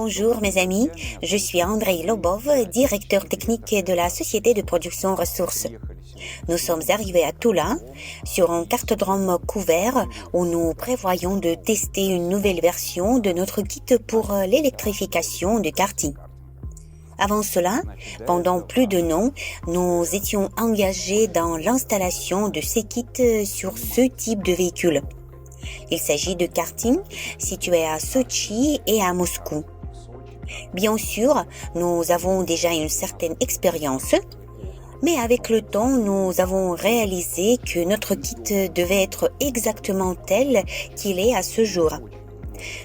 Bonjour mes amis, je suis Andrei Lobov, directeur technique de la société de production ressources. Nous sommes arrivés à Tula sur un cartodrome couvert où nous prévoyons de tester une nouvelle version de notre kit pour l'électrification du karting. Avant cela, pendant plus d'un an, nous étions engagés dans l'installation de ces kits sur ce type de véhicule. Il s'agit de karting situés à Sochi et à Moscou. Bien sûr, nous avons déjà une certaine expérience, mais avec le temps, nous avons réalisé que notre kit devait être exactement tel qu'il est à ce jour.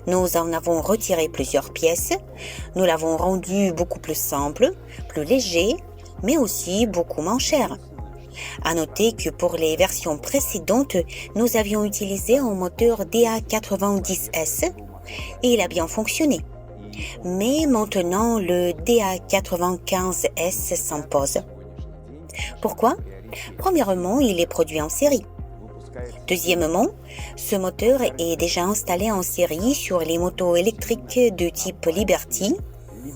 Nous en avons retiré plusieurs pièces, nous l'avons rendu beaucoup plus simple, plus léger, mais aussi beaucoup moins cher. À noter que pour les versions précédentes, nous avions utilisé un moteur DA90S et il a bien fonctionné. Mais maintenant, le DA95S s'impose. Pourquoi? Premièrement, il est produit en série. Deuxièmement, ce moteur est déjà installé en série sur les motos électriques de type Liberty,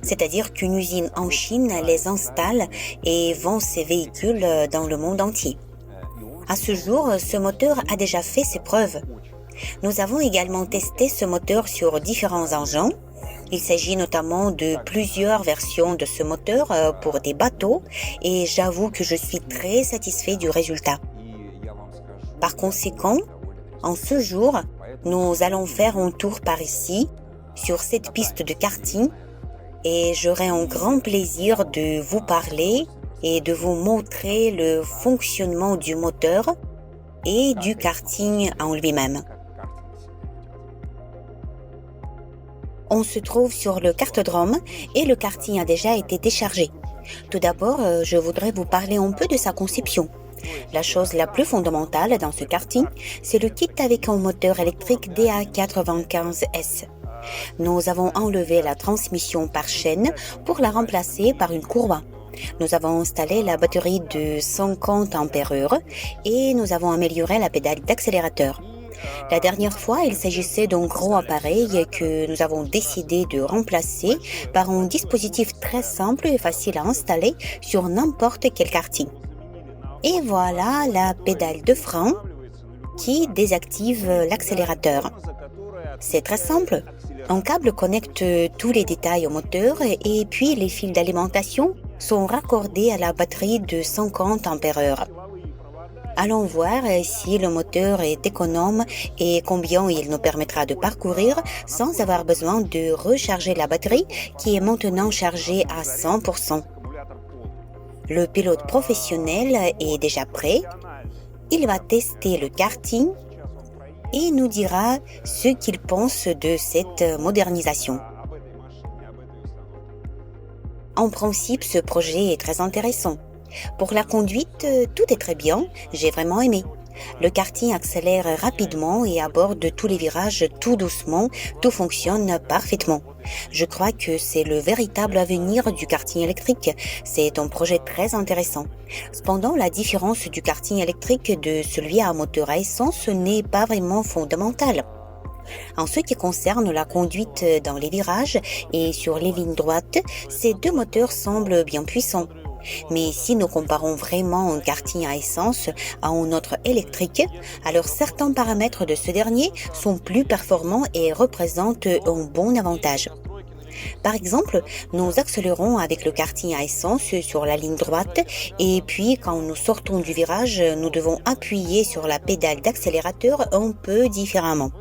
c'est-à-dire qu'une usine en Chine les installe et vend ces véhicules dans le monde entier. À ce jour, ce moteur a déjà fait ses preuves. Nous avons également testé ce moteur sur différents engins. Il s'agit notamment de plusieurs versions de ce moteur pour des bateaux et j'avoue que je suis très satisfait du résultat. Par conséquent, en ce jour, nous allons faire un tour par ici, sur cette piste de karting, et j'aurai un grand plaisir de vous parler et de vous montrer le fonctionnement du moteur et du karting en lui-même. On se trouve sur le cartodrome et le karting a déjà été déchargé. Tout d'abord, je voudrais vous parler un peu de sa conception. La chose la plus fondamentale dans ce karting, c'est le kit avec un moteur électrique DA95S. Nous avons enlevé la transmission par chaîne pour la remplacer par une courroie. Nous avons installé la batterie de 50 ampères-heure et nous avons amélioré la pédale d'accélérateur. La dernière fois, il s'agissait d'un gros appareil que nous avons décidé de remplacer par un dispositif très simple et facile à installer sur n'importe quel karting. Et voilà la pédale de frein qui désactive l'accélérateur. C'est très simple. Un câble connecte tous les détails au moteur et puis les fils d'alimentation sont raccordés à la batterie de 50 ampères-heure. Allons voir si le moteur est économe et combien il nous permettra de parcourir sans avoir besoin de recharger la batterie qui est maintenant chargée à 100%. Le pilote professionnel est déjà prêt. Il va tester le karting et nous dira ce qu'il pense de cette modernisation. En principe, ce projet est très intéressant. Pour la conduite, tout est très bien, j'ai vraiment aimé. Le karting accélère rapidement et aborde tous les virages tout doucement, tout fonctionne parfaitement. Je crois que c'est le véritable avenir du karting électrique. C'est un projet très intéressant. Cependant, la différence du karting électrique de celui à moteur à essence n'est pas vraiment fondamentale. En ce qui concerne la conduite dans les virages et sur les lignes droites, ces deux moteurs semblent bien puissants. Mais si nous comparons vraiment un karting à essence à un autre électrique, alors certains paramètres de ce dernier sont plus performants et représentent un bon avantage. Par exemple, nous accélérons avec le karting à essence sur la ligne droite et puis quand nous sortons du virage, nous devons appuyer sur la pédale d'accélérateur un peu différemment.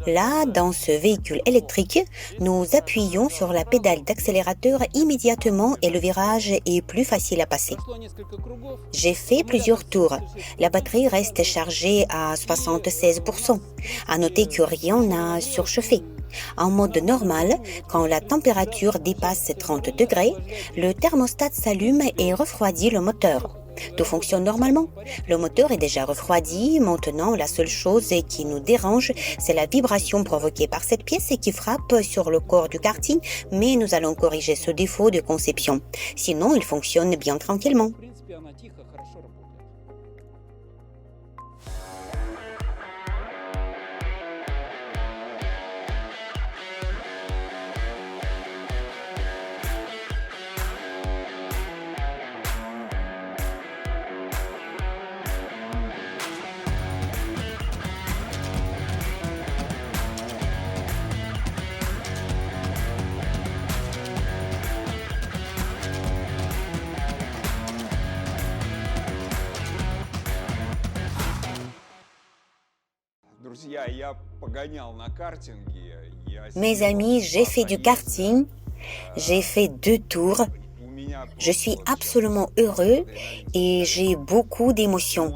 Là, dans ce véhicule électrique, nous appuyons sur la pédale d'accélérateur immédiatement et le virage est plus facile à passer. J'ai fait plusieurs tours. La batterie reste chargée à 76%. À noter que rien n'a surchauffé. En mode normal, quand la température dépasse 30 degrés, le thermostat s'allume et refroidit le moteur. Tout fonctionne normalement. Le moteur est déjà refroidi. Maintenant, la seule chose qui nous dérange, c'est la vibration provoquée par cette pièce et qui frappe sur le corps du karting, mais nous allons corriger ce défaut de conception. Sinon, il fonctionne bien tranquillement. Mes amis, j'ai fait du karting, j'ai fait 2 tours. Je suis absolument heureux et j'ai beaucoup d'émotions.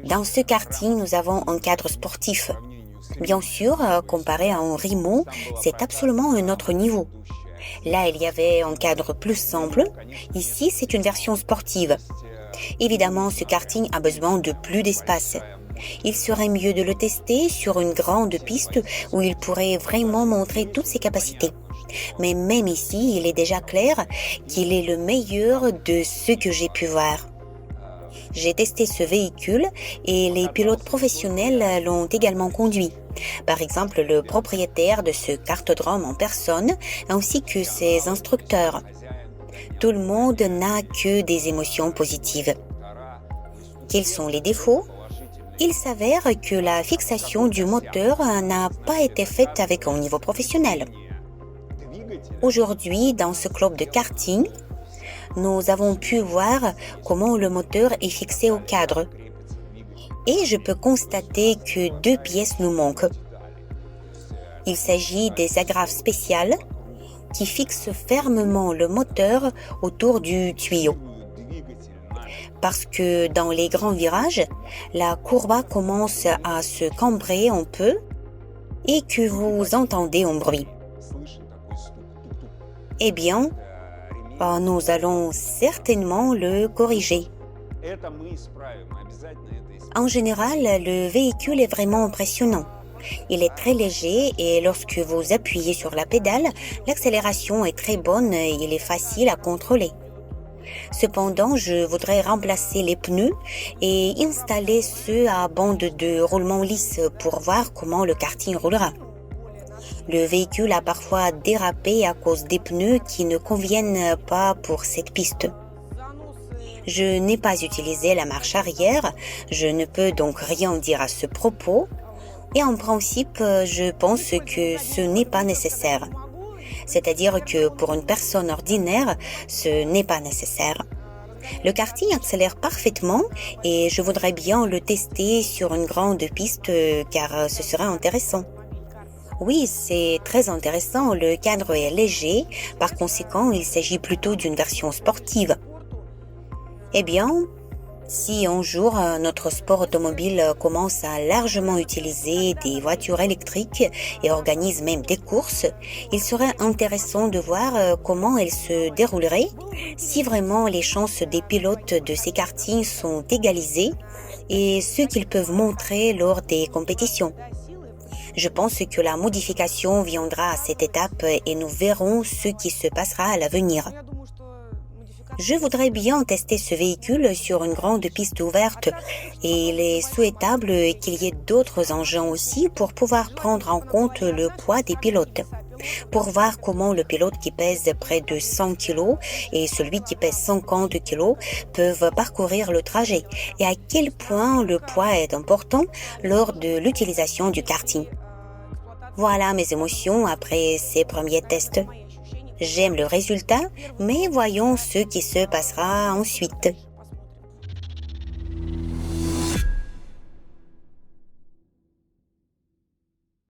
Dans ce karting, nous avons un cadre sportif. Bien sûr, comparé à un Rimo, c'est absolument un autre niveau. Là, il y avait un cadre plus simple. Ici, c'est une version sportive. Évidemment, ce karting a besoin de plus d'espace. Il serait mieux de le tester sur une grande piste où il pourrait vraiment montrer toutes ses capacités. Mais même ici, il est déjà clair qu'il est le meilleur de ce que j'ai pu voir. J'ai testé ce véhicule et les pilotes professionnels l'ont également conduit. Par exemple, le propriétaire de ce kartodrome en personne, ainsi que ses instructeurs. Tout le monde n'a que des émotions positives. Quels sont les défauts? Il s'avère que la fixation du moteur n'a pas été faite avec un niveau professionnel. Aujourd'hui, dans ce club de karting, nous avons pu voir comment le moteur est fixé au cadre. Et je peux constater que 2 pièces nous manquent. Il s'agit des agrafes spéciales qui fixent fermement le moteur autour du tuyau. Parce que dans les grands virages, la courbe commence à se cambrer un peu et que vous entendez un bruit. Eh bien, nous allons certainement le corriger. En général, le véhicule est vraiment impressionnant. Il est très léger et lorsque vous appuyez sur la pédale, l'accélération est très bonne et il est facile à contrôler. Cependant, je voudrais remplacer les pneus et installer ceux à bande de roulement lisse pour voir comment le karting roulera. Le véhicule a parfois dérapé à cause des pneus qui ne conviennent pas pour cette piste. Je n'ai pas utilisé la marche arrière, je ne peux donc rien dire à ce propos. Et en principe, je pense que ce n'est pas nécessaire. C'est-à-dire que pour une personne ordinaire, ce n'est pas nécessaire. Le karting accélère parfaitement et je voudrais bien le tester sur une grande piste car ce serait intéressant. Oui, c'est très intéressant, le cadre est léger, par conséquent, il s'agit plutôt d'une version sportive. Eh bien, si un jour notre sport automobile commence à largement utiliser des voitures électriques et organise même des courses, il serait intéressant de voir comment elles se dérouleraient si vraiment les chances des pilotes de ces kartings sont égalisées et ce qu'ils peuvent montrer lors des compétitions. Je pense que la modification viendra à cette étape et nous verrons ce qui se passera à l'avenir. Je voudrais bien tester ce véhicule sur une grande piste ouverte et il est souhaitable qu'il y ait d'autres engins aussi pour pouvoir prendre en compte le poids des pilotes. Pour voir comment le pilote qui pèse près de 100 kg et celui qui pèse 50 kg peuvent parcourir le trajet et à quel point le poids est important lors de l'utilisation du karting. Voilà mes émotions après ces premiers tests. J'aime le résultat, mais voyons ce qui se passera ensuite.